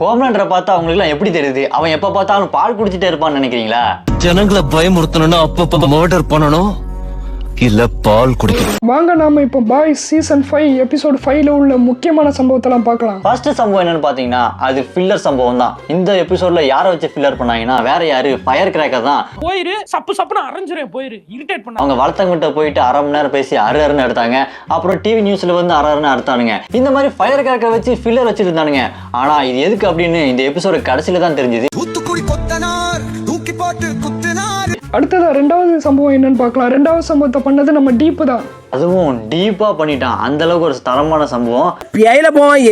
ஹோம்லேண்டரை பார்த்தா அவங்களுக்குலாம் எப்படி தெரியுது? அவன் எப்ப பார்த்தாலும் பால் குடிச்சிட்டே இருப்பான்னு நினைக்கிறீங்களா? ஜனங்களை பயமுறுத்தணும்னா அப்பப்ப மர்டர் பண்ணணும், இல்ல பால் குடிக்கணும். வாங்க நாம இப்போ பாய்ஸ் சீசன் 5 எபிசோட் 5ல உள்ள முக்கியமான சம்பவத்தெல்லாம் பார்க்கலாம். ஃபர்ஸ்ட் சம்பவம் என்னன்னு பாத்தீங்கன்னா அது ஃபில்லர் சம்பவம் தான். இந்த எபிசோட்ல யாரை வச்சு ஃபில்லர் பண்ணாங்கன்னா வேற யாரு, ஃபயர் கிராக்கர் தான். போயிரு சப்புன்னு அரைஞ்சிரேன், போயிரு இரிட்டேட் பண்ண. அவங்க வளர்த்தவங்கிட்ட போயிட்டு அரை மணி நேரம் பேசி அருன்னு எடுத்தாங்க. அப்புறம் டிவி நியூஸ்ல வந்து அருன்னு அறுத்தானுங்க. இந்த மாதிரி ஃபயர் கிராக்கர் வச்சு ஃபில்லர் வச்சுட்டு இருந்தானுங்க. ஆனா இது எதுக்கு அப்படின்னு இந்த எபிசோட கடைசியில தான் தெரிஞ்சது. அடுத்ததா ரெண்டாவது சம்பவம் என்னன்னு பார்க்கலாம். ரெண்டாவது சம்பவத்தை பண்ணது நம்ம டீப் தான். அதுவும் டீப்பா பண்ணிட்டான். அந்த அளவுக்கு ஒரு தரமான சம்பவம்.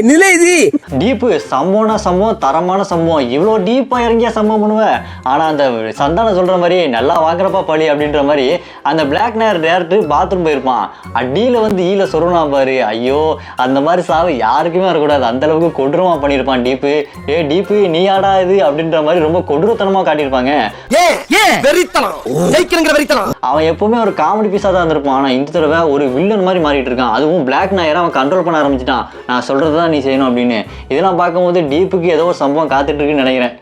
என்ன இது டீப்பு சம்பவம்னா சம்பவம், தரமான சம்பவம். இவ்வளோ டீப்பா இறங்கியா சம்பவம் பண்ணுவேன். ஆனா அந்த சந்தானம் சொல்ற மாதிரி நல்லா வாங்குறப்பா பழி அப்படின்ற மாதிரி அந்த பிளாக் நேர் டேரக்டர் பாத்ரூம் போயிருப்பான். அடியில வந்து ஈல சொருனா பாரு. ஐயோ, அந்த மாதிரி சாவு யாருக்குமே வரக்கூடாது. அந்த அளவுக்கு கொடூரமா பண்ணியிருப்பான் டீப்பு. டீப்பு நீ ஆடா இது அப்படின்ற மாதிரி ரொம்ப கொடூரத்தனமா காட்டியிருப்பாங்க. அவன் எப்பவுமே ஒரு காமெடி பீஸா தான் இருந்திருப்பான். ஆனா இந்த தடவை ஒரு வில்லன் மாதிரி மாறிட்டு இருக்கான். அதுவும் பிளாக் நாயரை அவன் கண்ட்ரோல் பண்ண ஆரம்பிச்சிட்டான். நான் சொல்றதுதான் நீ செய்யணும் அப்படின்னு. இதெல்லாம் பார்க்கும்போது டீப்புக்கு ஏதோ ஒரு சம்பவம் காத்துட்டு இருக்குன்னு நினைக்கிறேன்.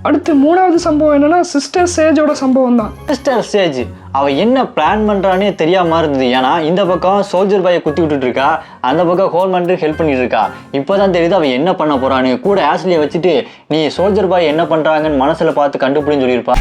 அடுத்து மூணாவது சம்பவம் என்னன்னா சிஸ்டர் சேஜோட சம்பவம் தான். சிஸ்டர் சேஜ் அவ என்ன பிளான் பண்றானே தெரியாம இருந்தது. ஏன்னா இந்த பக்கம் சோல்ஜர் பாயை குத்தி விட்டுட்டு இருக்கா, அந்த பக்கம் ஹோல்மேண்டர் ஹெல்ப் பண்ணிட்டு இருக்கா. இப்போதான் தெரியுது அவன் என்ன பண்ண போறான்னு. கூட ஆஸ்லியை வச்சுட்டு நீ சோல்ஜர் பாய் என்ன பண்றாங்கன்னு மனசுல பார்த்து கண்டுபிடின்னு சொல்லியிருப்பா.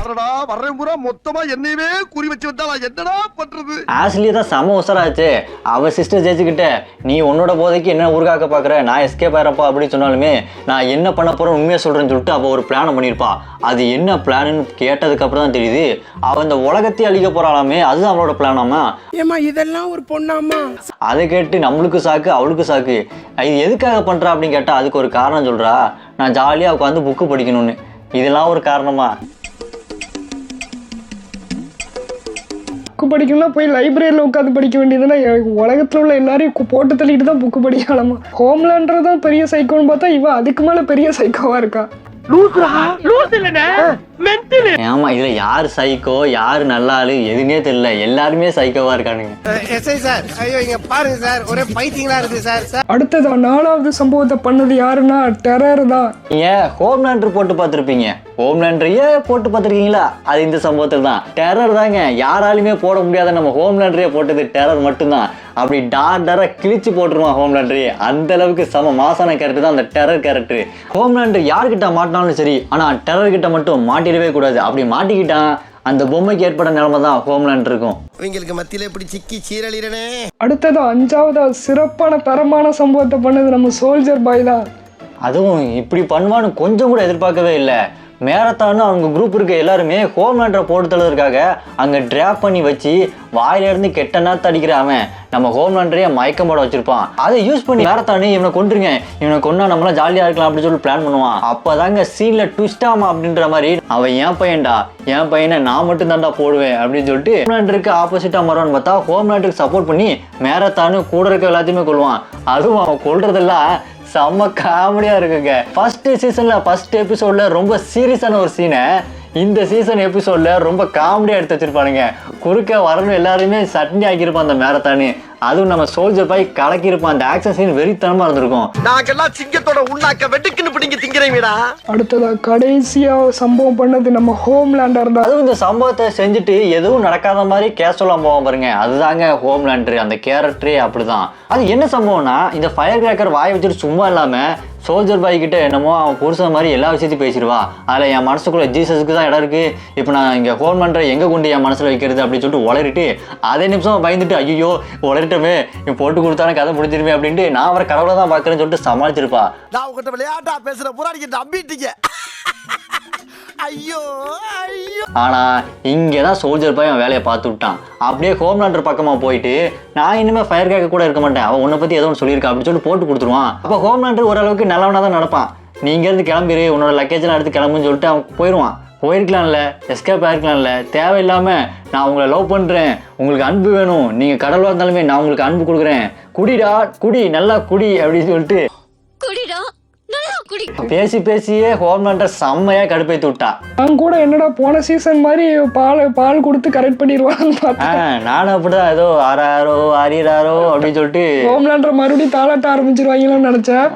ஆஸ்லியை தான் செம உசராச்சு. அவ சிஸ்டர் சேஜ் கிட்ட நீ உன்னோட போதைக்கு என்ன ஊருக்காக்க பாக்குற, நான் எஸ்கேப் ஆயிரப்பா அப்படின்னு சொன்னாலுமே நான் என்ன பண்ண போறேன் உண்மையா சொல்றேன்னு சொல்லிட்டு அவ ஒரு பிளான் பண்ணியிருப்பா. அது என்ன பிளான்னு கேட்டதுக்கு அப்புறம் தான் தெரியுது அவன் இந்த உலகத்தை அழிக்க போறாளாமே. அதுதான் அவளோட பிளானாமா. இதெல்லாம் ஒரு பொண்ணாமா? அதை கேட்டு நம்மளுக்கு சாக்கு அவளுக்கு சாக்கு. இது எதுக்காக பண்றா அப்படின்னு கேட்டா அதுக்கு ஒரு காரணம் சொல்றா. நான் ஜாலியா உட்காந்து புக்கு படிக்கணும்னு. இதெல்லாம் ஒரு காரணமா? புக்கு படிக்கணும்னா போய் லைப்ரரியில் உட்காந்து படிக்க வேண்டியதுன்னா உலகத்தில் உள்ள எல்லாரையும் போட்டு தள்ளிட்டு தான் புக்கு படிக்கலாமா? ஹோம்லேண்டர் தான் பெரிய சைக்கோன்னு பார்த்தா இவ அதுக்கு மேலே பெரிய சைக்கோவா இருக்கா. ஆமா, இதுல யாரு சைக்கோ யாரு நல்லா ஆளு எதுனே தெரியல. எல்லாருமே சைக்கோவா இருக்கானுங்க. அடுத்ததா நாலாவது சம்பவத்தை பண்ணது யாருன்னா டெரர் தான். நீங்க ஹோம்லேண்டர் போட்டு பார்த்துருப்பீங்க. ஹோம்லேண்டரையே போட்டு பார்த்துருக்கீங்களா? அது இந்த சம்பவத்தில் தான். டெரர் தாங்க. யாராலுமே போட முடியாத நம்ம ஹோம்லேண்டரையே போட்டது டெரர் மட்டும்தான். அப்படி டார்டரா கிழிச்சு போட்டுருவான் ஹோம்லேண்டரையே. அந்த அளவுக்கு சம மாசான கேரக்டர் தான் அந்த டெரர் கேரக்டர். ஹோம்லேண்டர் யார்கிட்ட மாட்டினாலும் சரி, ஆனா டெரர் கிட்ட மட்டும் மாட்டிடவே கூடாது. அப்படி மாட்டிக்கிட்டான் அந்த பொம்மைக்கு ஏற்பட்ட நிலைமை தான் ஹோம்லேண்ட் இருக்கும். இவங்களுக்கு மத்தியில இப்படி சிக்கி சீரழிறனே. அடுத்தது அஞ்சாவதா சிறப்பான தரமான சம்பவத்தை பண்ணது நம்ம சோல்ஜர் பாய் தான். அதுவும் இப்படி பண்ணுவான்னு கொஞ்சம் கூட எதிர்பார்க்கவே இல்லை. மேரத்தான்னு அவங்க குரூப் இருக்க எல்லாருமே ஹோம்லேண்டரை போட்டு தள்ளுறதுக்காக அங்கே ட்ராப் பண்ணி வச்சு வாயிலிருந்து கெட்ட நாத்து அடிக்கிற அவன் நம்ம ஹோம்லேண்டரையே மயக்கம் போட வச்சிருப்பான். அதை யூஸ் பண்ணி மேரத்தானு இவனை கொண்டுருங்க, இவனை கொண்டா நம்மளாம் ஜாலியாக இருக்கலாம் அப்படின்னு சொல்லி பிளான் பண்ணுவான். அப்போதாங்க சீனில் ட்விஸ்ட் ஆமா அப்படின்ற மாதிரி அவன் என் பையன்டா, என் பையனை நான் மட்டும் தான்டா போடுவேன் அப்படின்னு சொல்லிட்டு ஹோம்லேண்டருக்கு ஆப்போசிட்டாக மாறுவான்னு பார்த்தா ஹோம்லேண்டருக்கு சப்போர்ட் பண்ணி மேரத்தானு கூட இருக்க எல்லாத்தையுமே கொள்வான். அதுவும் அவன் கொள்றதெல்லாம் செம்ம காமெடியா இருக்குங்க. ஃபர்ஸ்ட் சீசன்ல ஃபர்ஸ்ட் எபிசோட்ல ரொம்ப சீரியஸான ஒரு சீனை இந்த சீசன் எபிசோட்ல ரொம்ப காமெடியா எடுத்து வச்சிருப்பானுங்க. குறுக்க வரணும் எல்லாருமே சட்னி ஆக்கியிருப்பான் அந்த மேரத்தானு. அதுவும் நம்ம சோல்ஜர் பாய் கலக்கியிருப்பான். அந்த ஆக்ஷன் சீன் வெறித்தனமா இருந்திருக்கும். நாங்கெல்லாம் சிங்கத்தோட உண்ணாக்க வெட்டுக்குன்னு பிடிங்க திங்கிறீங்கடா. அடுத்ததா கடைசியா சம்பவம் பண்ணது நம்ம ஹோம்லேண்டர் தான். அதுவும் இந்த சம்பவத்தை செஞ்சுட்டு எதுவும் நடக்காத மாதிரி கேஷுவலா போவோம் பாருங்க, அதுதாங்க ஹோம்லேண்டர். அந்த கேரக்டரே அப்படிதான். அது என்ன சம்பவம்னா இந்த ஃபயர் கிராக்கர் வாய் வச்சுட்டு சும்மா இல்லாம சோல்ஜர் பாய் கிட்ட என்னமோ அவன் புருஷன் மாதிரி எல்லா விஷயத்தையும் பேசிடுவா. அதில் என் மனசுக்குள்ள ஜீசஸுக்கு தான் இடம் இருக்கு, இப்போ நான் இங்கே ஹோம்லேண்டரை எங்கே கொண்டு என் மனசில் வைக்கிறது அப்படின்னு சொல்லிட்டு உளறிட்டு அதே நிமிஷம் பயந்துட்டு ஐயோ உளறிட்டமே இவன் போட்டு கொடுத்தானே கதை முடிஞ்சிருமே அப்படின்ட்டு நான் அவரை கடவுளை தான் பார்க்குறேன்னு சொல்லிட்டு சமாளிச்சிருப்பா. நான் உங்கள்கிட்ட விளையாட்டா பேசுகிற புறாடிக்கிட்ட அம்பிட்டீங்க. ஐயோ ஐயோ. ஆனா இங்கதான் சோல்ஜர் பாய் அவன் வேலையை பார்த்து விட்டான். அப்படியே ஹோம்லேண்டர் பக்கமா போயிட்டு நான் இனிமே ஃபயர் கேக்க கூட இருக்க மாட்டேன், அவன் உன்னை பத்தி ஏதோ ஒன்று சொல்லியிருக்கா அப்படின்னு சொல்லிட்டு போட்டு கொடுத்துருவான். அப்போ ஹோம்லேண்டர் ஓரளவுக்கு நல்லவனா தான் நடப்பான். நீங்க இருந்து கிளம்பிடு, உன்னோட லக்கேஜெல்லாம் எடுத்து கிளம்புன்னு சொல்லிட்டு அவன் போயிடுவான். போயிருக்கலாம்ல, எஸ்கேப் ஆயிருக்கலாம்ல. தேவையில்லாம நான் உங்களை லவ் பண்றேன், உங்களுக்கு அன்பு வேணும், நீங்க கடவுளா இருந்தாலுமே நான் உங்களுக்கு அன்பு கொடுக்குறேன், குடிடா குடி நல்லா குடி அப்படின்னு சொல்லிட்டு குடிடா பேசி பேசியே ஹோம்லேண்டர் செம்மையா கடுப்பேத்தி விட்டா. நான் கூட என்னடா போன சீசன் மாதிரி பால் கொடுத்து கரெக்ட் பண்ணிடுவான்னு பார்த்தேன். நானும் அப்படிதான் ஏதோ ஆறாரோ ஆறிறாரோ அப்படின்னு சொல்லிட்டு ஹோம்லேண்டர் மறுபடியும் தாளாட்ட ஆரம்பிச்சிருவாங்கன்னு நினைச்சேன்.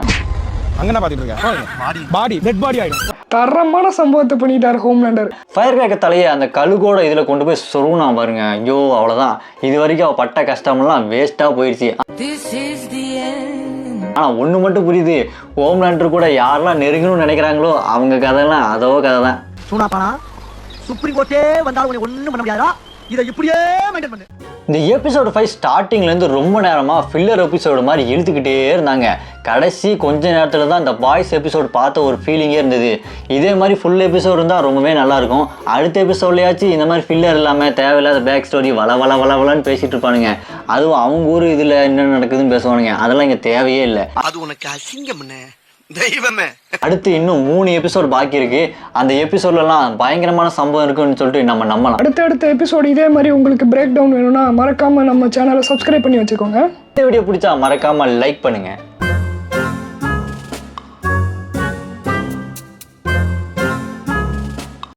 அங்கனா பாத்துட்டு இருக்கேன். பாடி டெட் பாடி ஆயிடும். தரமான சம்பவத்தை பண்ணிட்டார் ஹோம்லேண்டர். ஃபயர் கிராக்கர் தலையை அந்த கழுகோட இதுல கொண்டு போய் சொருகுனா பாருங்க. ஐயோ அவ்வளவுதான், இது வரைக்கும் அவ பட்ட கஷ்டமெல்லாம் வேஸ்டா போயிடுச்சு. ஆனா ஒண்ணு மட்டும் புரியுது, ஹோம்லேண்டர் கூட யாரெல்லாம் நெருங்கணும்னு நினைக்கிறாங்களோ அவங்க கதைலாம் அதோ கதை தான். சூனாப்பானா சுப்ரீம் கோர்ட்டே வந்தாலும் உனக்கு ஒண்ணும் பண்ண முடியாதா? இதை இப்படியே மெயின்டைன் பண்ணு. இந்த எபிசோடு 5 ஸ்டார்டிங்லேருந்து ரொம்ப நேரமாக ஃபில்லர் எபிசோடு மாதிரி இழுத்துக்கிட்டே இருந்தாங்க. கடைசி கொஞ்ச நேரத்தில் தான் இந்த பாய்ஸ் எபிசோடு பார்த்த ஒரு ஃபீலிங்கே இருந்தது. இதே மாதிரி ஃபுல் எபிசோடு இருந்தால் ரொம்பவே நல்லாயிருக்கும். அடுத்த எபிசோட்லையாச்சும் இந்த மாதிரி ஃபில்லர் இல்லாமல் தேவையில்லாத பேக் ஸ்டோரி வளவளன்னு பேசிகிட்டு இருப்பானுங்க. அதுவும் அவங்க ஊர் இதில் என்ன நடக்குதுன்னு பேசுவானுங்க. அதெல்லாம் இங்கே தேவையே இல்லை. அது உனக்கு அசிங்கம்னே தெய்வமே. அடுத்து இன்னும் 3 எபிசோடு பாக்கி இருக்கு. அந்த எபிசோட்லலாம் பயங்கரமான சம்பவம் இருக்குன்னு சொல்லிட்டு நம்ம நம்பலாம். அடுத்த எபிசோடு இதே மாதிரி உங்களுக்கு பிரேக் டவுன் வேணும்னா மறக்காம நம்ம சேனலை சப்ஸ்கிரைப் பண்ணி வச்சுக்கோங்க. இந்த வீடியோ பிடிச்சா மறக்காம லைக் பண்ணுங்க.